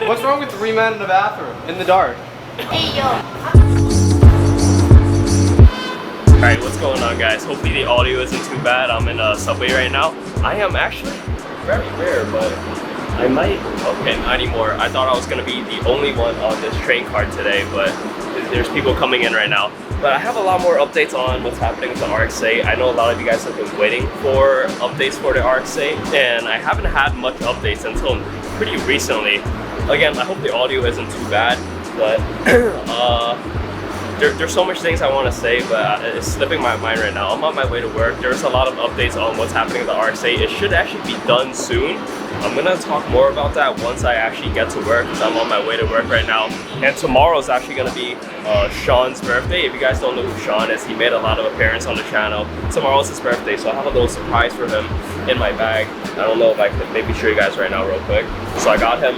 What's wrong with 3 men in the bathroom in the dark? Hey yo. Alright, what's going on, guys? Hopefully the audio isn't too bad. I'm in a subway right now. I am actually very rare, but I might. Okay, not anymore. I thought I was gonna be the only one on this train card today, but there's people coming in right now. But I have a lot more updates on what's happening with the Rx8. I know a lot of you guys have been waiting for updates for the Rx8, and I haven't had much updates until pretty recently. Again, I hope the audio isn't too bad, but there's so much things I want to say, but it's slipping my mind right now. I'm on my way to work. There's a lot of updates on what's happening with the Rx8. It should actually be done soon. I'm gonna talk more about that once I actually get to work, because I'm on my way to work right now. And tomorrow is actually gonna be Sean's birthday. If you guys don't know who Sean is, he made a lot of appearances on the channel. Tomorrow's his birthday, so I have a little surprise for him in my bag. I don't know if I could maybe show you guys right now real quick. So I got him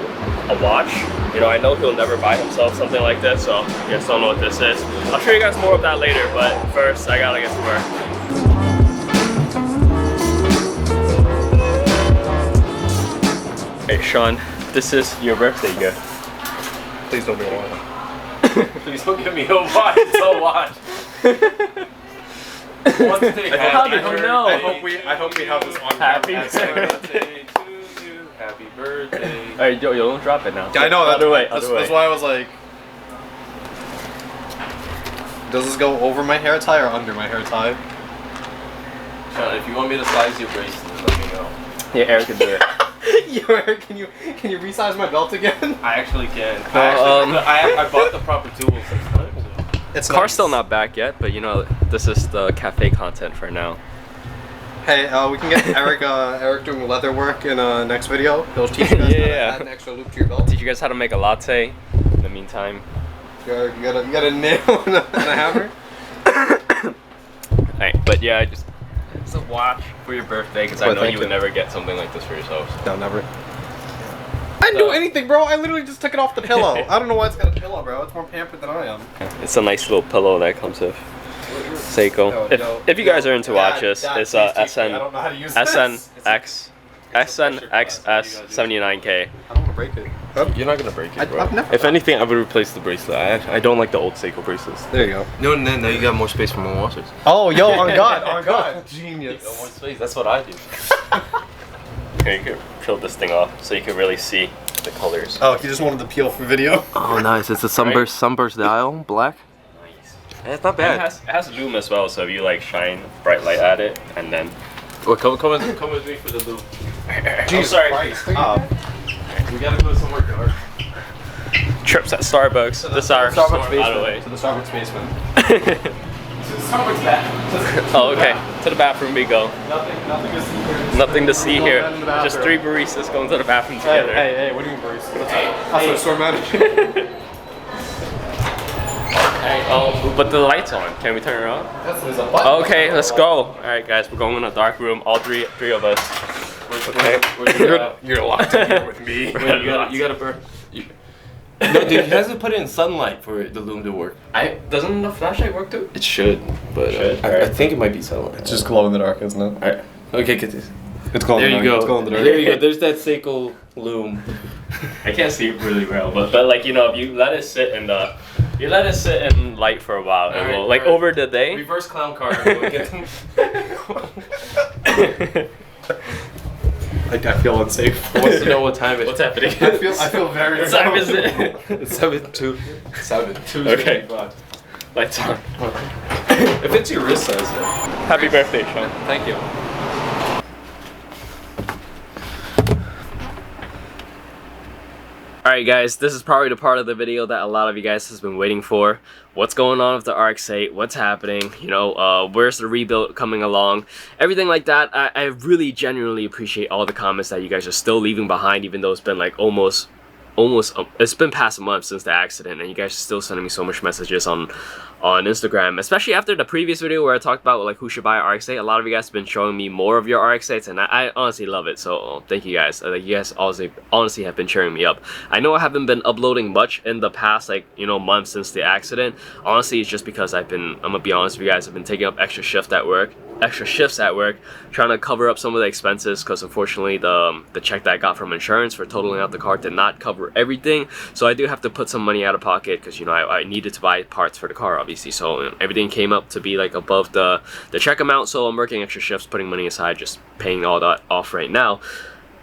a watch. You know, I know he'll never buy himself something like this, so you guys don't know what this is. I'll show you guys more of that later, but first I gotta get to work. Hey Sean, this is your birthday gift. Please don't be a watch. Please don't give me a watch. It's a watch. I hope we have this on Happy birthday to you. Happy birthday. Alright, yo, don't drop it now. I know, Other way, other way. that's why I was like... Does this go over my hair tie or under my hair tie? Sean, if you want me to size your bracelet, let me know. Yeah, Eric can do it. Yo, Eric, can you resize my belt again? I actually can. Well, I bought the proper tools. It's Car's still not back yet, but you know, this is the cafe content for now. Hey, we can get Eric doing leather work in next video. He'll teach you guys how to add an extra loop to your belt. Teach you guys how to make a latte. In the meantime, You got a nail and a hammer. Alright, but yeah, it's a watch for your birthday, because I Well, know thank you would you. never get something like this for yourself. No, never. I didn't do anything, bro. I literally just took it off the pillow. I don't know why it's got a pillow, bro. It's more pampered than I am. It's a nice little pillow that comes with Seiko. If you guys are into watches, it's SNXS79K. I don't want to break it. You're not gonna break it, bro. I've never. If anything, I would replace the bracelet. I don't like the old Seiko bracelets. There you go. No, now you got more space for more watches. Oh, yo, on God, on God. You Genius. got more space. That's what I do. Here, you can peel this thing off so you can really see the colors. Oh, you just wanted to peel for video? Oh, nice. It's a sunburst dial, black. Nice. It's not And bad. it has loom as well, so if you like shine bright light at it, and then... Well, come with me for the loop. Jesus sorry. Christ. We gotta go somewhere dark. Trips at Starbucks. This is our store, by the way. To the Starbucks basement. Starbucks back. Oh, okay. To the bathroom we go. Nothing to see here. Nothing to see No here. men in the bathroom. Just 3 baristas going to the bathroom together. Hey, what do you mean, Bruce? That's what store manager. Oh, but the light's on. Can we turn it on? There's a button. Okay, let's go. All right, guys, we're going in a dark room. All three of us. Okay. You're locked in here with me. Wait, you gotta burn. No, dude, he hasn't put it in sunlight for the loom to work. Doesn't the flashlight work too? It should, but I think it might be sunlight. It's just glow in the dark, isn't it? Alright. Okay, get this. It's glow in There the you dark. go. It's glow in the dark. There you go. There's that Seiko loom. I can't see it really well, but like, you know, if you let it sit in light for a while, it will, like, over the day. Reverse clown car. I feel unsafe. Wants to know what time it is. What's happening? I feel very. What time is it? It's 7:02. 7:02. Okay. Lights on. If it's your wrist size, though. Happy birthday, Sean. Thank you. Alright guys, this is probably the part of the video that a lot of you guys has been waiting for. What's going on with the Rx8? What's happening? You know, where's the rebuild coming along? Everything like that. I really genuinely appreciate all the comments that you guys are still leaving behind, even though it's been like almost it's been past a month since the accident, and you guys are still sending me so much messages on Instagram, especially after the previous video where I talked about like who should buy Rx8. A lot of you guys have been showing me more of your Rx8s, and I honestly love it, so thank you guys. You guys honestly have been cheering me up. I know I haven't been uploading much in the past, like, you know, months since the accident. Honestly, it's just because I'm gonna be honest with you guys, I've been taking up extra shift at work. extra shifts at work, trying to cover up some of the expenses, because unfortunately the check that I got from insurance for totaling out the car did not cover everything. So I do have to put some money out of pocket, because you know I needed to buy parts for the car, obviously. So you know, everything came up to be like above the check amount. So I'm working extra shifts, putting money aside, just paying all that off right now.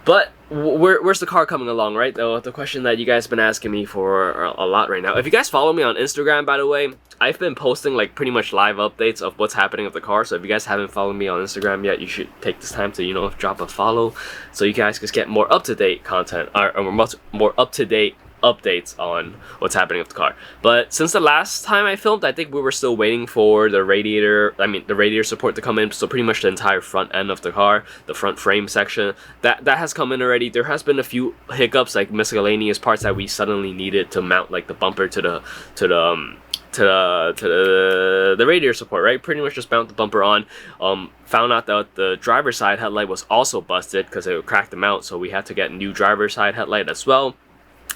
But where's the car coming along, right? The question that you guys have been asking me for a lot right now. If you guys follow me on Instagram, by the way, I've been posting like pretty much live updates of what's happening with the car. So if you guys haven't followed me on Instagram yet, you should take this time to, you know, drop a follow, so you guys can get more up-to-date content, or much more up-to-date updates on what's happening with the car. But since the last time I filmed, I think we were still waiting for the radiator support to come in. So pretty much the entire front end of the car, the front frame section, that has come in already. There has been a few hiccups, like miscellaneous parts that we suddenly needed to mount, like the bumper to the radiator support, right? Pretty much just mount the bumper on. Found out that the driver's side headlight was also busted because it cracked them out, so we had to get new driver's side headlight as well.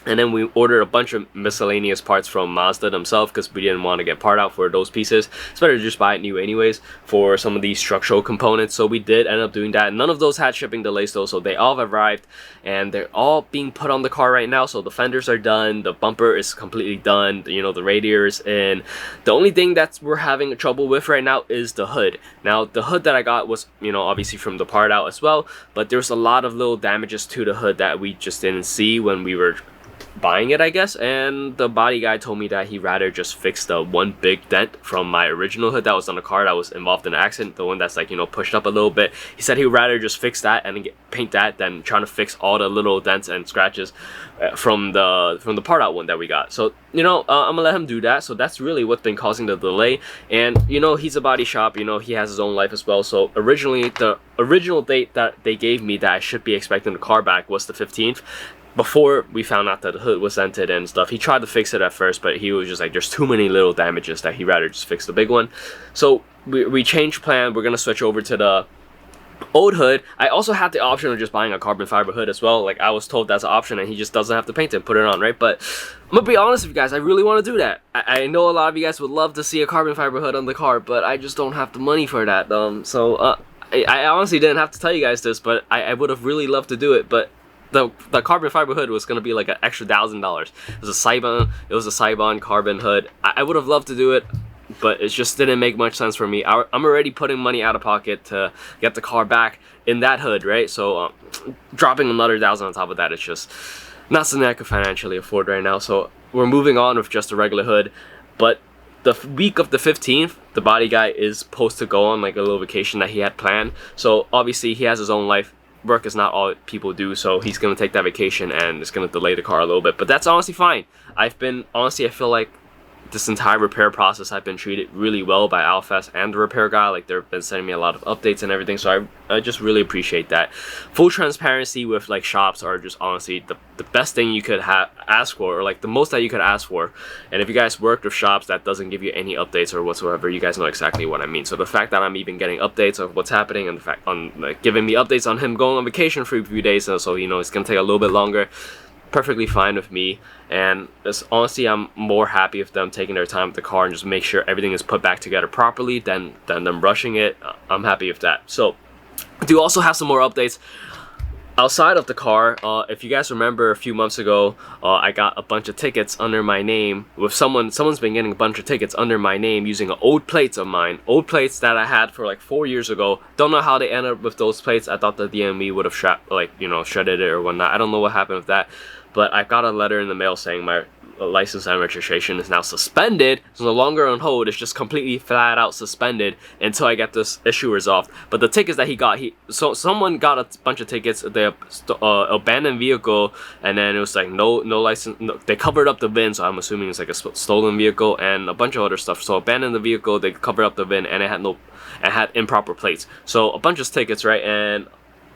And then we ordered a bunch of miscellaneous parts from Mazda themselves, because we didn't want to get part out for those pieces. It's better to just buy it new anyways for some of these structural components. So we did end up doing that. None of those had shipping delays though, so they all have arrived and they're all being put on the car right now. So the fenders are done, the bumper is completely done, you know, the radiator is in. The only thing that we're having trouble with right now is the hood. Now the hood that I got was, you know, obviously from the part out as well, but there's a lot of little damages to the hood that we just didn't see when we were buying it, I guess. And the body guy told me that he'd rather just fix the one big dent from my original hood that was on the car that was involved in the accident, the one that's like, you know, pushed up a little bit. He said he'd rather just fix that and paint that than trying to fix all the little dents and scratches from the part out one that we got. So, you know, I'm gonna let him do that. So that's really what's been causing the delay. And you know, he's a body shop, you know, he has his own life as well. So originally the original date that they gave me that I should be expecting the car back was the 15th. Before we found out that the hood was dented and stuff. He tried to fix it at first, but he was just like, there's too many little damages that he'd rather just fix the big one. So we changed plan. We're gonna switch over to the old hood. I also had the option of just buying a carbon fiber hood as well. Like, I was told that's an option and he just doesn't have to paint it and put it on, right? But I'm gonna be honest with you guys, I really want to do that. I know a lot of you guys would love to see a carbon fiber hood on the car, but I just don't have the money for that. I honestly didn't have to tell you guys this, but I would have really loved to do it, but the carbon fiber hood was gonna be like an extra $1,000. It was a Saibon carbon hood. I would have loved to do it, but it just didn't make much sense for me. I'm already putting money out of pocket to get the car back in that hood, right? So dropping another $1,000 on top of that, it's just not something I could financially afford right now. So we're moving on with just a regular hood. But the week of the 15th, the body guy is supposed to go on like a little vacation that he had planned. So obviously he has his own life. Work is not all people do, so he's gonna take that vacation and it's gonna delay the car a little bit, but that's honestly fine. I feel like this entire repair process I've been treated really well by Alfest and the repair guy. Like, they've been sending me a lot of updates and everything, so I just really appreciate that. Full transparency with like shops are just honestly the best thing you could ask for, or like the most that you could ask for. And if you guys worked with shops that doesn't give you any updates or whatsoever, you guys know exactly what I mean. So the fact that I'm even getting updates of what's happening, and the fact on like giving me updates on him going on vacation for a few days, so you know it's gonna take a little bit longer, perfectly fine with me. And honestly, I'm more happy with them taking their time with the car and just make sure everything is put back together properly than them rushing it. I'm happy with that. So I do also have some more updates outside of the car. If you guys remember a few months ago, I got a bunch of tickets under my name with someone's been getting a bunch of tickets under my name using old plates of mine, old plates that I had for like 4 years ago. Don't know how they ended up with those plates. I thought the DMV would have shredded it or whatnot. I don't know what happened with that, but I got a letter in the mail saying my license and registration is now suspended. It's no longer on hold. It's just completely flat out suspended until I get this issue resolved. But the tickets that he got, someone got a bunch of tickets. They abandoned vehicle, and then it was like no license. No, they covered up the VIN, so I'm assuming it's like a stolen vehicle and a bunch of other stuff. So abandoned the vehicle, they covered up the VIN, and it had improper plates. So a bunch of tickets, right? And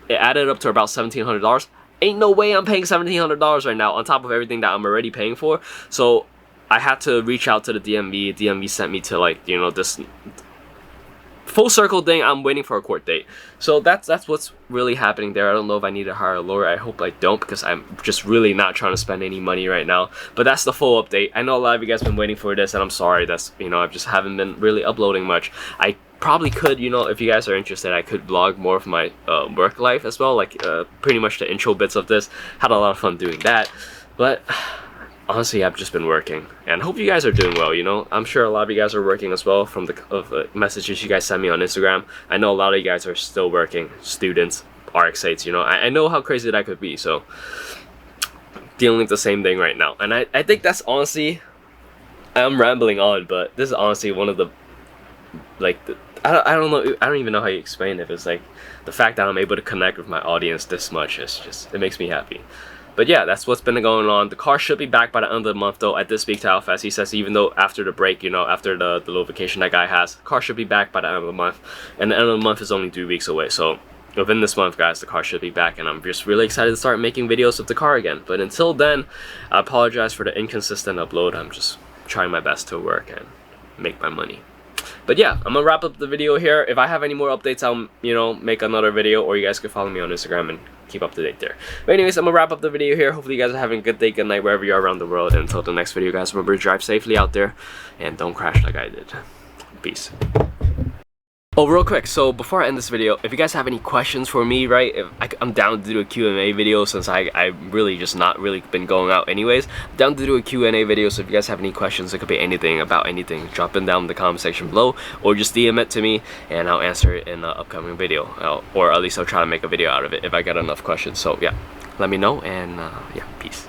it added up to about $1,700. Ain't no way I'm paying $1,700 right now on top of everything that I'm already paying for. So I had to reach out to the DMV. DMV sent me to, like, you know, this full circle thing. I'm waiting for a court date. So that's what's really happening there. I don't know if I need to hire a lawyer. I hope I don't, because I'm just really not trying to spend any money right now. But that's the full update. I know a lot of you guys have been waiting for this, and I'm sorry. That's, you know, I just haven't been really uploading much. I probably could, you know, if you guys are interested, I could vlog more of my work life as well, like pretty much the intro bits of this. Had a lot of fun doing that, but honestly, I've just been working, and hope you guys are doing well. You know, I'm sure a lot of you guys are working as well from the messages you guys send me on Instagram. I know a lot of you guys are still working, students, Rx8s. You know, I know how crazy that could be. So dealing with the same thing right now, and I think that's honestly, I'm rambling on, but this is honestly one of the, like, I don't know, I don't even know how you explain it. It's like the fact that I'm able to connect with my audience this much is just, it makes me happy. But yeah, that's what's been going on. The car should be back by the end of the month though. I did speak to Alfaz. He says even though after the break, you know, after the little vacation that guy has, the car should be back by the end of the month. And the end of the month is only 3 weeks away. So within this month, guys, the car should be back. And I'm just really excited to start making videos of the car again. But until then, I apologize for the inconsistent upload. I'm just trying my best to work and make my money. But yeah, I'm gonna wrap up the video here. If I have any more updates, I'll, you know, make another video, or you guys can follow me on Instagram and keep up to date there. But anyways, I'm gonna wrap up the video here. Hopefully you guys are having a good day, good night, wherever you are around the world. And until the next video, guys, remember to drive safely out there and don't crash like I did. Peace. Oh, real quick, so before I end this video, if you guys have any questions for me, right, I'm down to do a Q&A video since I really just not really been going out anyways. I'm down to do a Q&A video, so if you guys have any questions, it could be anything about anything, drop them down in the comment section below, or just DM it to me, and I'll answer it in an upcoming video, or at least I'll try to make a video out of it if I get enough questions. So yeah, let me know, and yeah, peace.